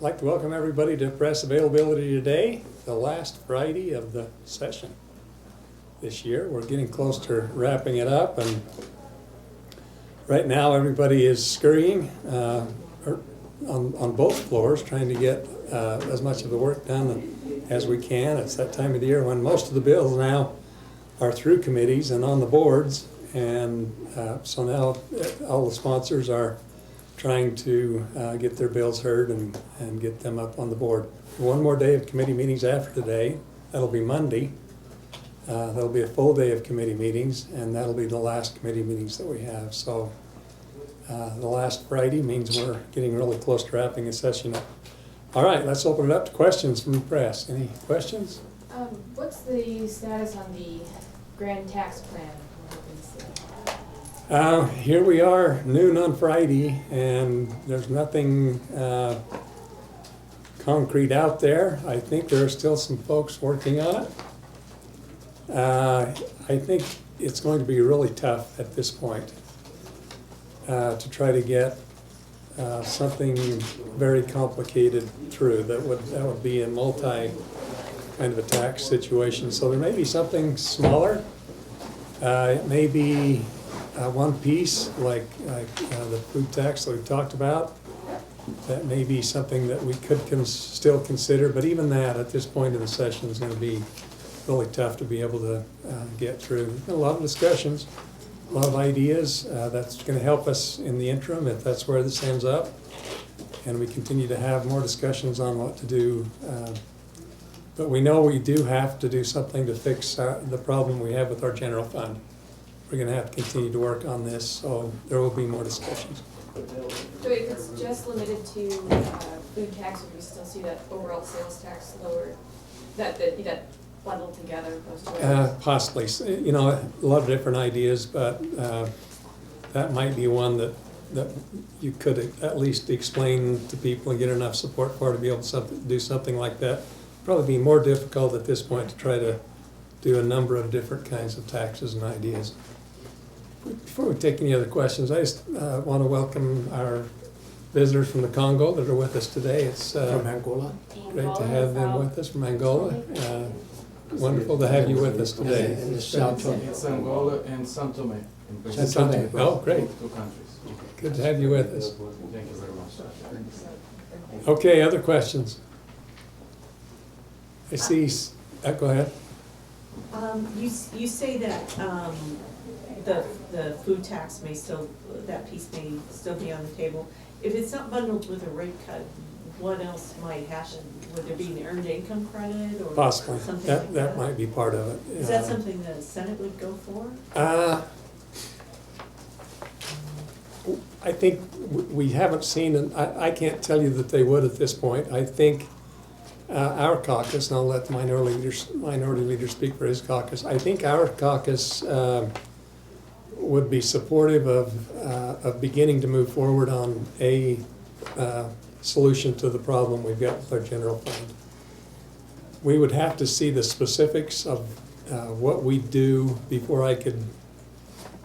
like to welcome everybody to press availability today, the last Friday of the session this year. We're getting close to wrapping it up, and right now everybody is scurrying on both floors, trying to get as much of the work done as we can. It's that time of the year when most of the bills now are through committees and on the boards, and so now all the sponsors are trying to get their bills heard and get them up on the board. One more day of committee meetings after today. That'll be Monday. That'll be a full day of committee meetings, and that'll be the last committee meetings that we have. So the last Friday means we're getting really close to wrapping the session up. All right, let's open it up to questions from the press. Any questions? What's the status on the grand tax plan? Here we are, noon on Friday, and there's nothing concrete out there. I think there are still some folks working on it. I think it's going to be really tough at this point to try to get something very complicated through. That would be a multi kind of a tax situation. So there may be something smaller. It may be one piece like the food tax that we've talked about. That may be something that we could still consider, but even that at this point in the session is going to be really tough to be able to get through. There's been a lot of discussions, a lot of ideas. That's going to help us in the interim if that's where this ends up, and we continue to have more discussions on what to do. But we know we do have to do something to fix the problem we have with our general fund. We're going to have to continue to work on this, so there will be more discussions. So if it's just limited to food tax, would we still see that overall sales tax lower? That bundled together? Possibly. You know, a lot of different ideas, but that might be one that you could at least explain to people and get enough support for to be able to do something like that. Probably be more difficult at this point to try to do a number of different kinds of taxes and ideas. Before we take any other questions, I just want to welcome our visitors from the Congo that are with us today. It's from Angola. Great to have them with us from Angola. Wonderful to have you with us today. It's Angola and São Tomé. São Tomé. Oh, great. Two countries. Good to have you with us. Thank you very much. Okay, other questions? I see, go ahead. You say that the food tax may still, that piece may still be on the table. If it's not bundled with a rate cut, what else might happen? Would there be an earned income credit or Possibly. something like that? That might be part of it. Is that something the Senate would go for? I think we haven't seen, and I can't tell you that they would at this point. I think our caucus, and I'll let the minority leader speak for his caucus, I think our caucus would be supportive of beginning to move forward on a solution to the problem we've got with our general fund. We would have to see the specifics of what we do before I could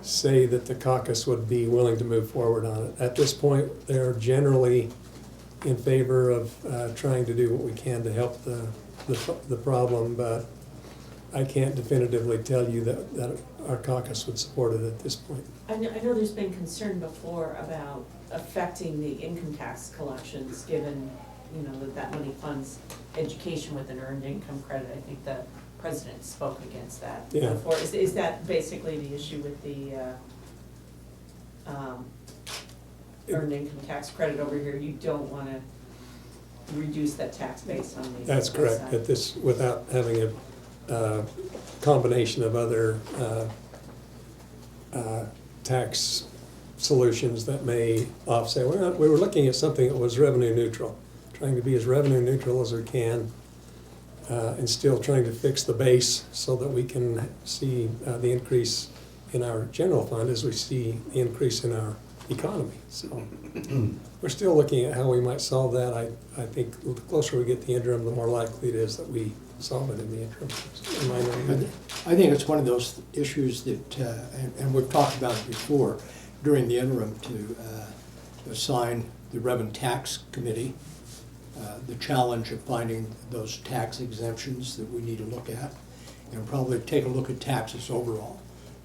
say that the caucus would be willing to move forward on it. At this point, they're generally in favor of trying to do what we can to help the problem, but I can't definitively tell you that our caucus would support it at this point. I know there's been concern before about affecting the income tax collections, given, you know, that money funds education with an earned income credit. I think the president spoke against that before. Is that basically the issue with the earned income tax credit over here? You don't want to reduce that tax base on the That's correct. side. At this, without having a combination of other tax solutions that may offset. We were looking at something that was revenue neutral, trying to be as revenue neutral as we can, and still trying to fix the base so that we can see the increase in our general fund as we see the increase in our economy. So we're still looking at how we might solve that. I think the closer we get the interim, the more likely it is that we solve it in the interim. I think it's one of those issues that, and we've talked about it before, during the interim to assign the Revenue Tax Committee the challenge of finding those tax exemptions that we need to look at, and probably take a look at taxes overall.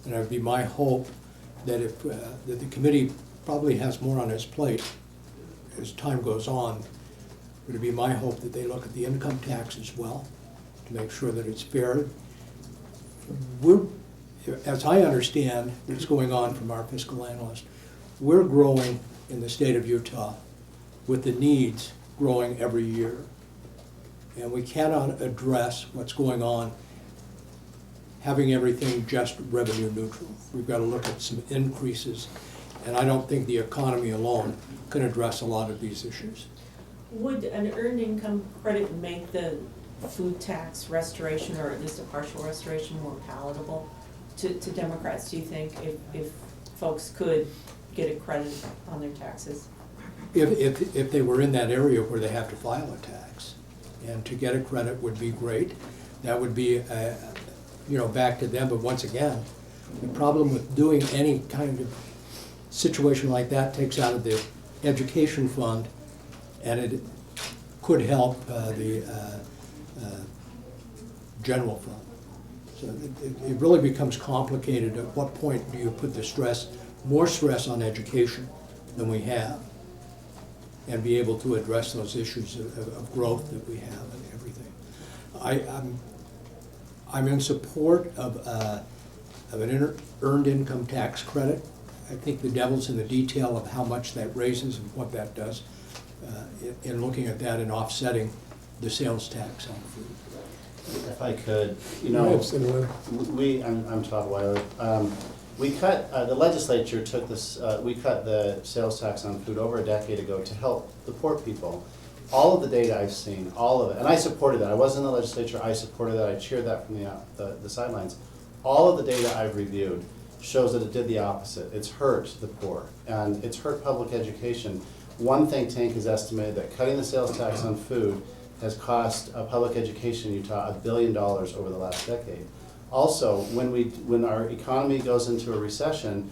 And it would be my hope that if, that the committee probably has more on its plate as time goes on, it would be my hope that they look at the income tax as well, to make sure that it's fair. We're, as I understand what's going on from our fiscal analyst, we're growing in the state of Utah with the needs growing every year. And we cannot address what's going on having everything just revenue neutral. We've got to look at some increases, and I don't think the economy alone can address a lot of these issues. Would an earned income credit make the food tax restoration, or at least a partial restoration, more palatable to Democrats, do you think, if folks could get a credit on their taxes? If they were in that area where they have to file a tax, and to get a credit would be great. That would be, back to them, but once again, the problem with doing any kind of situation like that takes out of the education fund, and it could help the general fund. So it really becomes complicated. At what point do you put the stress, more stress on education than we have, and be able to address those issues of growth that we have and everything? I'm in support of an earned income tax credit. I think the devil's in the detail of how much that raises and what that does in looking at that and offsetting the sales tax on food. If I could, Go ahead, Senator. I'm Todd Weiler. We cut, the legislature took this, we cut the sales tax on food over a decade ago to help the poor people. All of the data I've seen, all of it, and I supported that. I was in the legislature, I supported that, I cheered that from the sidelines. All of the data I've reviewed shows that it did the opposite. It's hurt the poor, and it's hurt public education. One think tank has estimated that cutting the sales tax on food has cost public education in Utah $1 billion over the last decade. Also, when our economy goes into a recession,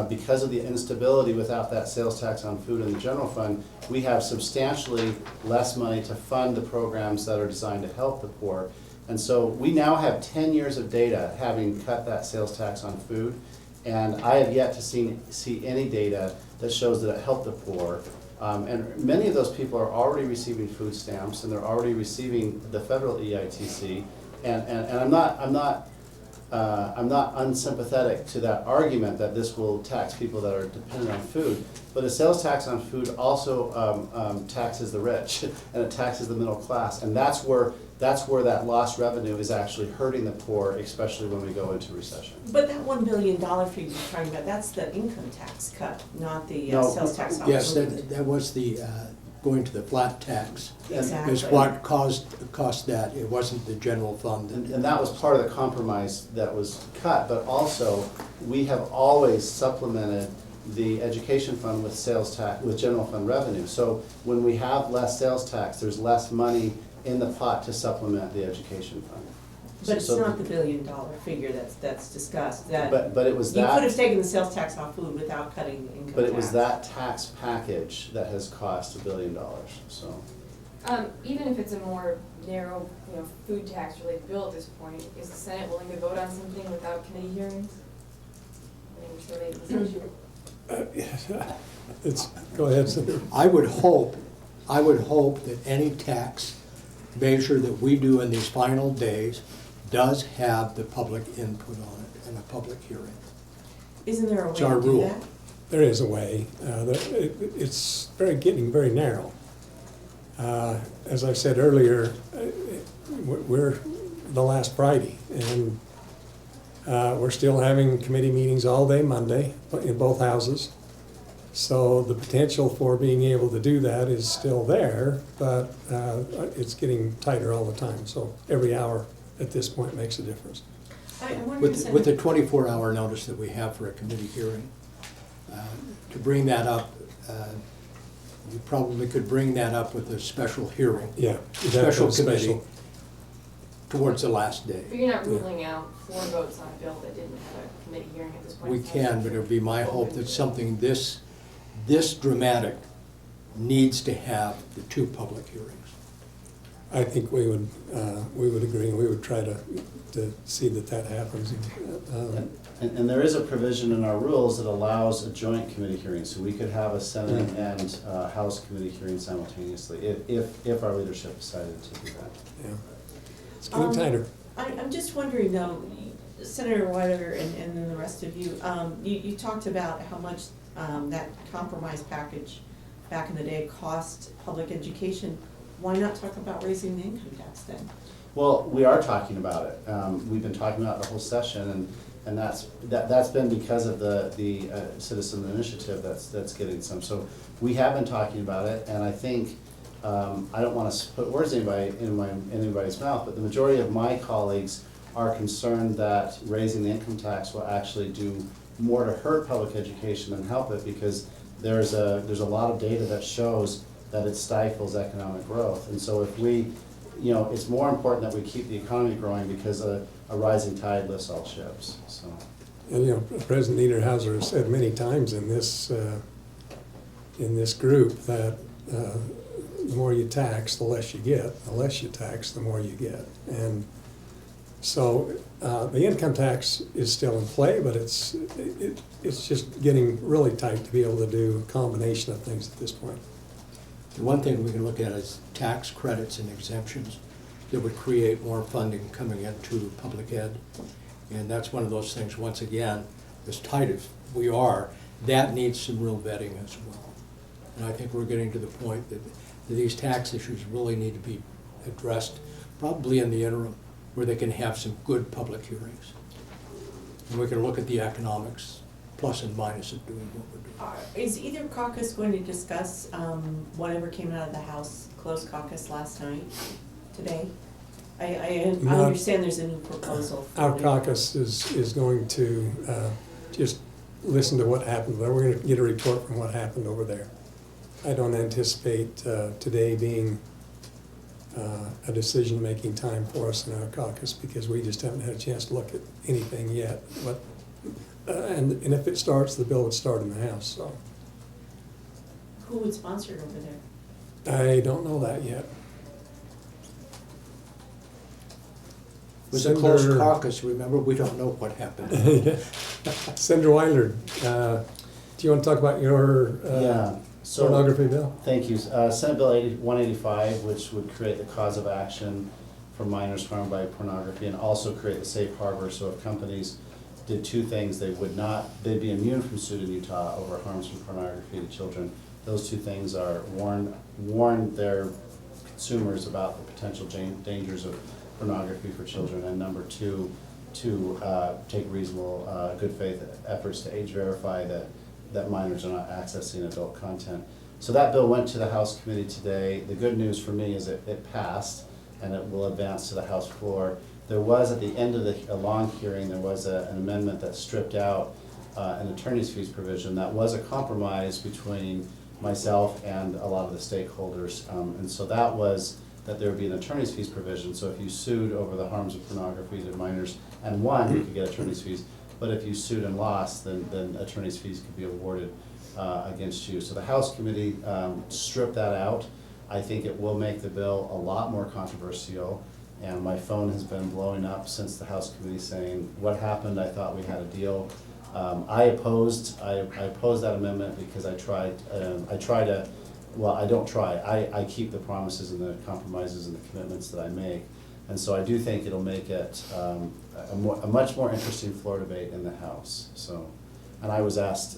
because of the instability without that sales tax on food in the general fund, we have substantially less money to fund the programs that are designed to help the poor. And so we now have 10 years of data having cut that sales tax on food, and I have yet to see any data that shows that it helped the poor. And many of those people are already receiving food stamps, and they're already receiving the federal EITC. And I'm not unsympathetic to that argument that this will tax people that are dependent on food. But a sales tax on food also taxes the rich, and it taxes the middle class, and that's where that lost revenue is actually hurting the poor, especially when we go into recession. But that $1 billion figure you're talking about, that's the income tax cut, not the No. sales tax on Yes, food. that was the, going to the flat tax. Exactly. Is what caused that. It wasn't the general fund. And that was part of the compromise that was cut, but also, we have always supplemented the education fund with sales tax, with general fund revenue. So when we have less sales tax, there's less money in the pot to supplement the education fund. But it's So- not the $1 billion figure that's discussed, that. But it was that. You could have taken the sales tax off food without cutting the income tax. But it was that tax package that has cost $1 billion, so. Even if it's a more narrow, food tax related bill at this point, is the Senate willing to vote on something without committee hearings? I think we're still late in this issue. Go ahead, Senator. I would hope that any tax measure that we do in these final days does have the public input on it and a public hearing. Isn't there a way It's our to do rule. that? There is a way. It's getting very narrow. As I said earlier, we're the last Friday, and we're still having committee meetings all day Monday in both houses. So the potential for being able to do that is still there, but it's getting tighter all the time. So every hour at this point makes a difference. I wonder, With the 24-hour notice that we have for a committee hearing, to bring that up, you probably could bring that up with a special hearing. Yeah. Special committee towards the last day. But you're not ruling out 4 votes on a bill that didn't have a committee hearing at this point? We can, but it would be my hope that something this dramatic needs to have the 2 public hearings. I think we would agree, and we would try to see that happens. And there is a provision in our rules that allows a joint committee hearing, so we could have a Senate and House committee hearing simultaneously, if our leadership decided to do that. Yeah. It's getting tighter. I'm just wondering though, Senator Weiler and then the rest of you, you talked about how much that compromise package back in the day cost public education. Why not talk about raising the income tax then? Well, we are talking about it. We've been talking about it the whole session, and that's been because of the citizen initiative that's getting some. So we have been talking about it, and I think, I don't want to put words in anybody's mouth, but the majority of my colleagues are concerned that raising the income tax will actually do more to hurt public education than help it, because there's a lot of data that shows that it stifles economic growth. And so if we, it's more important that we keep the economy growing, because a rising tide lifts all ships, so. And, President Niederhauser has said many times in this group that the more you tax, the less you get. The less you tax, the more you get. And so the income tax is still in play, but it's just getting really tight to be able to do a combination of things at this point. The one thing we can look at is tax credits and exemptions that would create more funding coming into public ed. And that's one of those things, once again, as tight as we are, that needs some real vetting as well. And I think we're getting to the point that these tax issues really need to be addressed, probably in the interim, where they can have some good public hearings. And we can look at the economics, plus and minus of doing what we're doing. Is either caucus going to discuss whatever came out of the House closed caucus last night, today? I understand there's a new proposal. Our caucus is going to just listen to what happened there. We're going to get a report from what happened over there. I don't anticipate today being a decision-making time for us in our caucus, because we just haven't had a chance to look at anything yet. But and if it starts, the bill would start in the House. So Who would sponsor it over there? I don't know that yet. It was a closed caucus, remember? We don't know what happened. Senator Weiler, do you want to talk about your Yeah. So, pornography bill? thank you. Senate Bill 185, which would create the cause of action for minors harmed by pornography, and also create the safe harbor, so if companies did 2 things, they'd be immune from suit in Utah over harms from pornography to children. Those 2 things are warn their consumers about the potential dangers of pornography for children, and number 2, to take reasonable, good faith efforts to age verify that minors are not accessing adult content. So that bill went to the House committee today. The good news for me is it passed, and it will advance to the House floor. There was, at the end of a long hearing, there was an amendment that stripped out an attorney's fees provision. That was a compromise between myself and a lot of the stakeholders. And so that was that there would be an attorney's fees provision. So if you sued over the harms of pornography to minors and won, you could get attorney's fees. But if you sued and lost, then attorney's fees could be awarded against you. So the House committee stripped that out. I think it will make the bill a lot more controversial. And my phone has been blowing up since the House committee saying, what happened? I thought we had a deal. I opposed that amendment because I keep the promises and the compromises and the commitments that I make. And so I do think it'll make it a much more interesting floor debate in the House. So, and I was asked,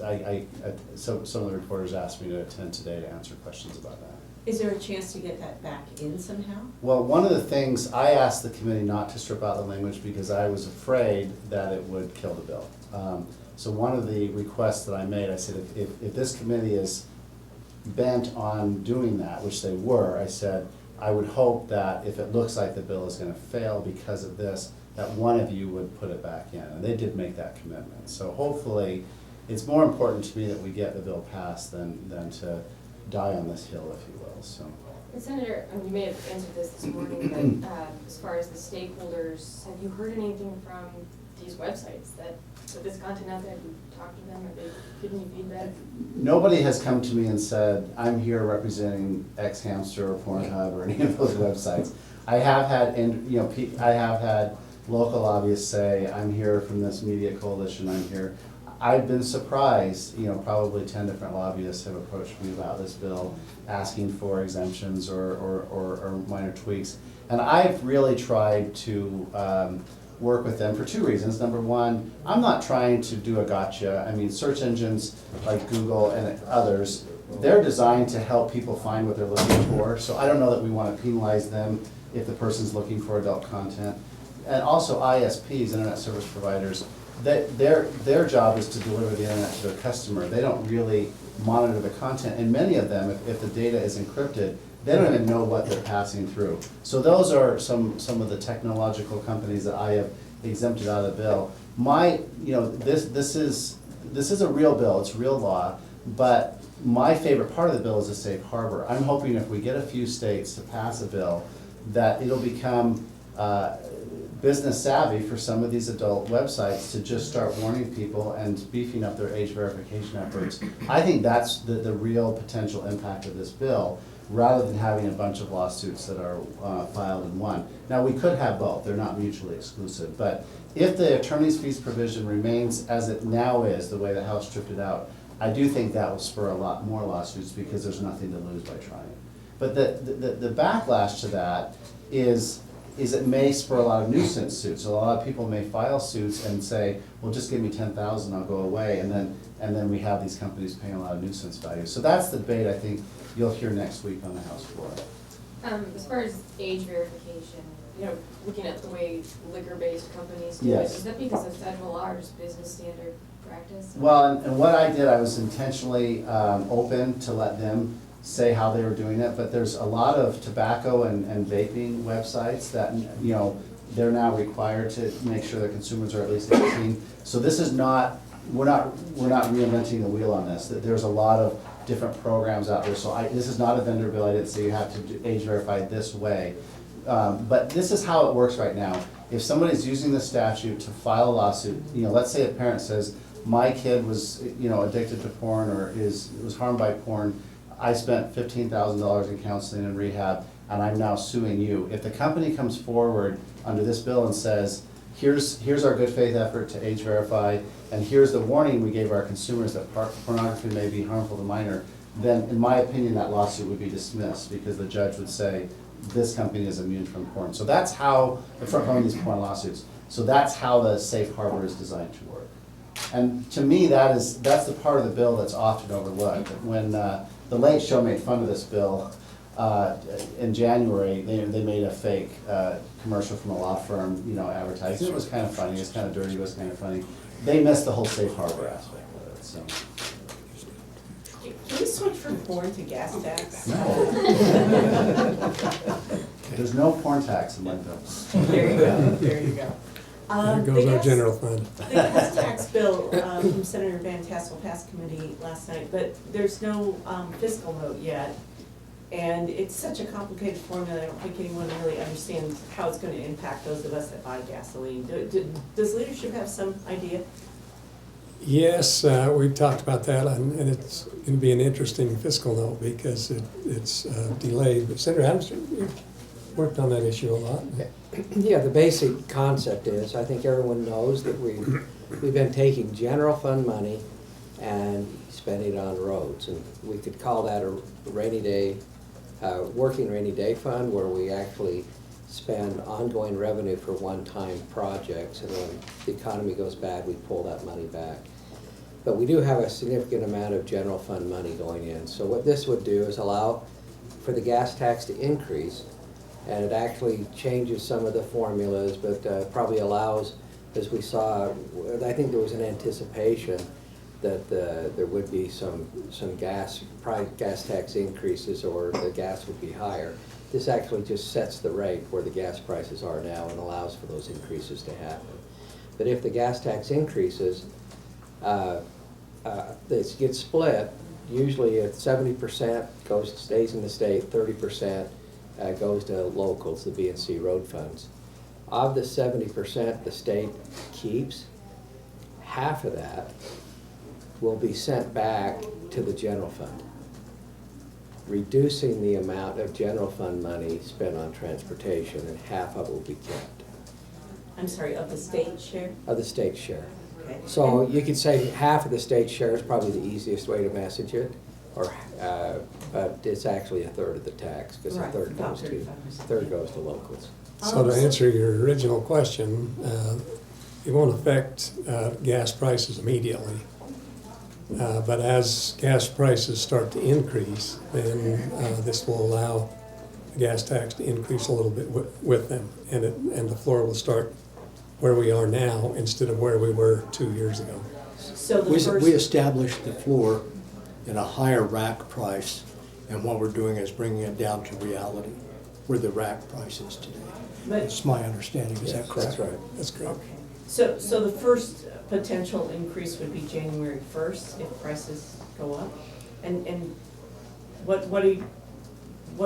some of the reporters asked me to attend today to answer questions about that. Is there a chance to get that back in somehow? Well, one of the things, I asked the committee not to strip out the language because I was afraid that it would kill the bill. So one of the requests that I made, I said, if this committee is bent on doing that, which they were, I said, I would hope that if it looks like the bill is gonna fail because of this, that one of you would put it back in, and they did make that commitment. So hopefully, it's more important to me that we get the bill passed than to die on this hill, if you will, so. And Senator, you may have answered this morning, but as far as the stakeholders, have you heard anything from these websites that put this content out there? Have you talked to them, or they given you feedback? Nobody has come to me and said, I'm here representing X Hamster or Pornhub or any of those websites. I have had, I have had local lobbyists say, I'm here from this media coalition, I'm here. I've been surprised, probably 10 different lobbyists have approached me about this bill, asking for exemptions or minor tweaks. And I've really tried to work with them for two reasons. Number one, I'm not trying to do a gotcha. I mean, search engines like Google and others, they're designed to help people find what they're looking for. So I don't know that we want to penalize them if the person's looking for adult content. And also ISPs, internet service providers, their job is to deliver the internet to their customer. They don't really monitor the content. And many of them, if the data is encrypted, they don't even know what they're passing through. So those are some of the technological companies that I have exempted out of the bill. This is a real bill, it's real law, but my favorite part of the bill is a safe harbor. I'm hoping if we get a few states to pass a bill, that it'll become business savvy for some of these adult websites to just start warning people and beefing up their age verification efforts. I think that's the real potential impact of this bill, rather than having a bunch of lawsuits that are filed in one. Now, we could have both, they're not mutually exclusive, but if the attorney's fees provision remains as it now is, the way the House stripped it out, I do think that will spur a lot more lawsuits because there's nothing to lose by trying. But the backlash to that is it may spur a lot of nuisance suits. A lot of people may file suits and say, well, just give me 10,000, I'll go away, and then we have these companies paying a lot of nuisance value. So that's the debate I think you'll hear next week on the House floor. As far as age verification, looking at the way liquor-based companies do it, Yes. is that because of federal law or just business standard practice? Well, and what I did, I was intentionally open to let them say how they were doing it, but there's a lot of tobacco and vaping websites that, they're now required to make sure their consumers are at least 18. So this is not, we're not reinventing the wheel on this. There's a lot of different programs out there. So this is not a vendor bill. I didn't say you have to age verify this way. But this is how it works right now. If somebody's using the statute to file a lawsuit, let's say a parent says, my kid was, addicted to porn or was harmed by porn. I spent $15,000 in counseling and rehab, and I'm now suing you. If the company comes forward under this bill and says, here's our good faith effort to age verify, and here's the warning we gave our consumers that pornography may be harmful to minor, then in my opinion, that lawsuit would be dismissed because the judge would say, this company is immune from porn. So that's how, from these porn lawsuits, so that's how the safe harbor is designed to work. And to me, that's the part of the bill that's often overlooked. When the Late Show made fun of this bill in January, they made a fake commercial from a law firm, advertising. It was kind of funny, it was kind of dirty, it was kind of funny. They missed the whole safe harbor aspect of it, so. Can we switch from porn to gas tax? No. There's no porn tax in my bill. There you go, there you go. There goes our general fund. The gas tax bill from Senator Van Tassel passed committee last night, but there's no fiscal note yet. And it's such a complicated formula, I don't think anyone really understands how it's gonna impact those of us that buy gasoline. Does leadership have some idea? Yes, we've talked about that, and it's going to be an interesting fiscal note because it's delayed. But Senator Adams, you've worked on that issue a lot. Yeah, the basic concept is, I think everyone knows that we've been taking general fund money and spending it on roads. And we could call that a rainy day, working rainy day fund, where we actually spend ongoing revenue for one-time projects, and when the economy goes bad, we pull that money back. But we do have a significant amount of general fund money going in. So what this would do is allow for the gas tax to increase, and it actually changes some of the formulas, but probably allows, as we saw, I think there was an anticipation that there would be some gas tax increases, or the gas would be higher. This actually just sets the rate where the gas prices are now and allows for those increases to happen. But if the gas tax increases, this gets split. Usually at 70% stays in the state, 30% goes to locals, the B&C road funds. Of the 70% the state keeps, half of that will be sent back to the general fund, reducing the amount of general fund money spent on transportation, and half of it will be kept, I'm sorry, of the state share? of the state share. Okay. So you could say half of the state share is probably the easiest way to message it, or, but it's actually a third of the tax, because a Right, third about goes to, 35%. third goes to locals. So to answer your original question, it won't affect gas prices immediately. But as gas prices start to increase, then this will allow the gas tax to increase a little bit with them. And the floor will start where we are now instead of where we were 2 years ago. So the We first, established the floor in a higher rack price, and what we're doing is bringing it down to reality, where the rack price is today. but, That's my understanding, is that Yes, correct? that's right. That's correct. okay. So the first potential increase would be January 1st if prices go up? And what are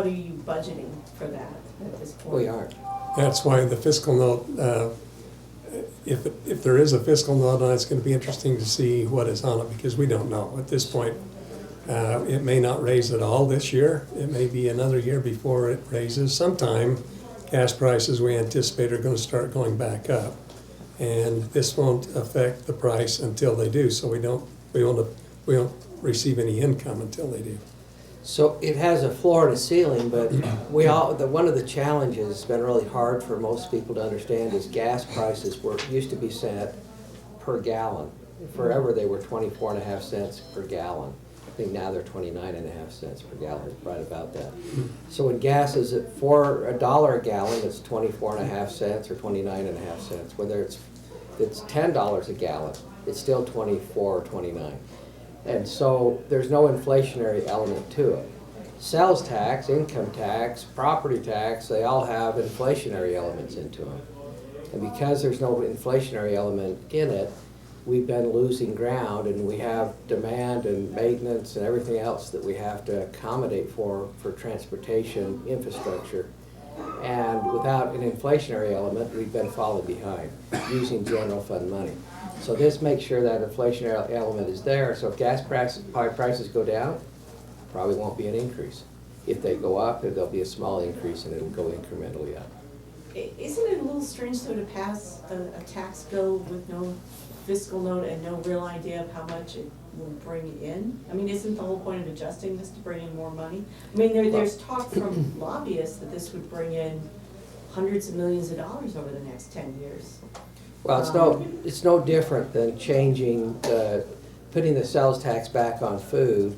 you budgeting for that at this point? We aren't. That's why the fiscal note, if there is a fiscal note on it, it's going to be interesting to see what is on it, because we don't know at this point. It may not raise at all this year. It may be another year before it raises. Sometime, gas prices we anticipate are going to start going back up. And this won't affect the price until they do, so we won't receive any income until they do. So it has a floor and a ceiling, but one of the challenges that's been really hard for most people to understand is gas prices used to be set per gallon. Forever they were 24.5 cents per gallon. I think now they're 29.5 cents per gallon, right about that. So when gas is at $1 a gallon, it's 24.5 cents or 29.5 cents. Whether it's $10 a gallon, it's still 24 or 29. And so there's no inflationary element to it. Sales tax, income tax, property tax, they all have inflationary elements into them. And because there's no inflationary element in it, we've been losing ground, and we have demand and maintenance and everything else that we have to accommodate for transportation infrastructure. And without an inflationary element, we've been falling behind using general fund money. So this makes sure that inflationary element is there. So if gas prices go down, probably won't be an increase. If they go up, there'll be a small increase, and it'll go incrementally up. Isn't it a little strange though to pass a tax bill with no fiscal note and no real idea of how much it will bring in? I mean, isn't the whole point of adjusting this to bring in more money? I mean, there's talk from lobbyists that this would bring in hundreds of millions of dollars over the next 10 years. Well, it's no different than putting the sales tax back on food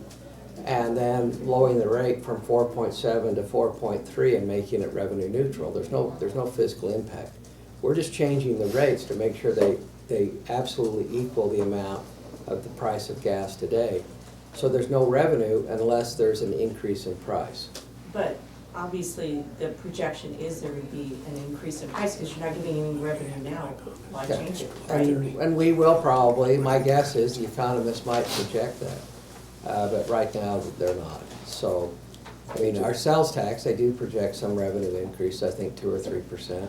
and then lowering the rate from 4.7 to 4.3 and making it revenue neutral. There's no fiscal impact. We're just changing the rates to make sure they absolutely equal the amount of the price of gas today. So there's no revenue unless there's an increase in price. But obviously, the projection is there would be an increase in price because you're not getting any revenue now. Why change it, right? And we will probably, my guess is the economists might project that, but right now they're not. So, I mean, our sales tax, they do project some revenue increase, I think 2 or 3%.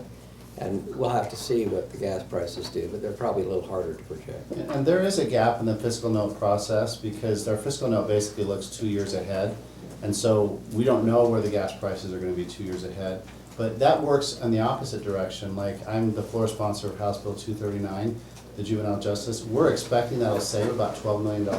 And we'll have to see what the gas prices do, but they're probably a little harder to project. And there is a gap in the fiscal note process, because their fiscal note basically looks 2 years ahead. And so we don't know where the gas prices are gonna be 2 years ahead. But that works in the opposite direction. Like, I'm the floor sponsor of House Bill 239, the juvenile justice. We're expecting that'll save about $12 million.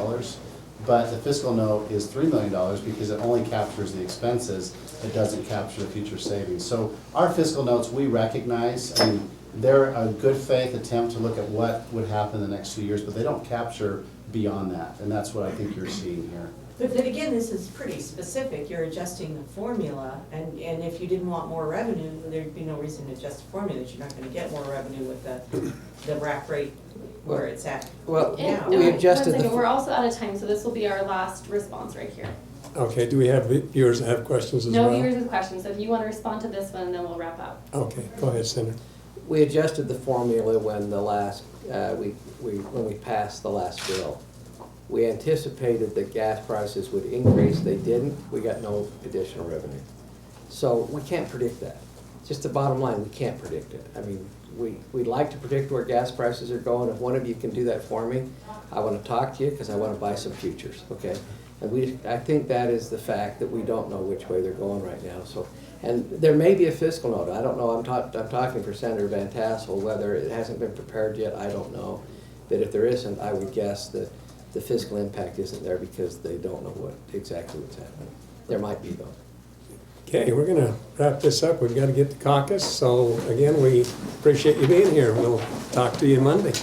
But the fiscal note is $3 million because it only captures the expenses. It doesn't capture the future savings. So our fiscal notes, we recognize, I mean, they're a good faith attempt to look at what would happen in the next 2 years, but they don't capture beyond that. And that's what I think you're seeing here. But then again, this is pretty specific. You're adjusting the formula, and if you didn't want more revenue, there'd be no reason to adjust the formula. You're not gonna get more revenue with the rack rate where it's at. Well, Yeah. we adjusted One second, the, we're also out of time, so this will be our last response right here. Okay, do we have viewers that have questions as well? No viewers with questions, so if you want to respond to this one, then we'll wrap up. Okay, go ahead, Senator. we adjusted the formula when the last, when we passed the last bill. We anticipated that gas prices would increase, they didn't, we got no additional revenue. So we can't predict that. just the bottom line, we can't predict it. I mean, we'd like to predict where gas prices are going. If one of you can do that for me, I want to talk to you because I want to buy some futures, okay? And I think that is the fact that we don't know which way they're going right now, so. And there may be a fiscal note, I don't know, I'm talking for Senator Van Tassel, whether it hasn't been prepared yet, I don't know. But if there isn't, I would guess that the fiscal impact isn't there because they don't know exactly what's happening. There might be though. Okay, we're gonna wrap this up. We've got to get to caucus. So again, we appreciate you being here. We'll talk to you Monday.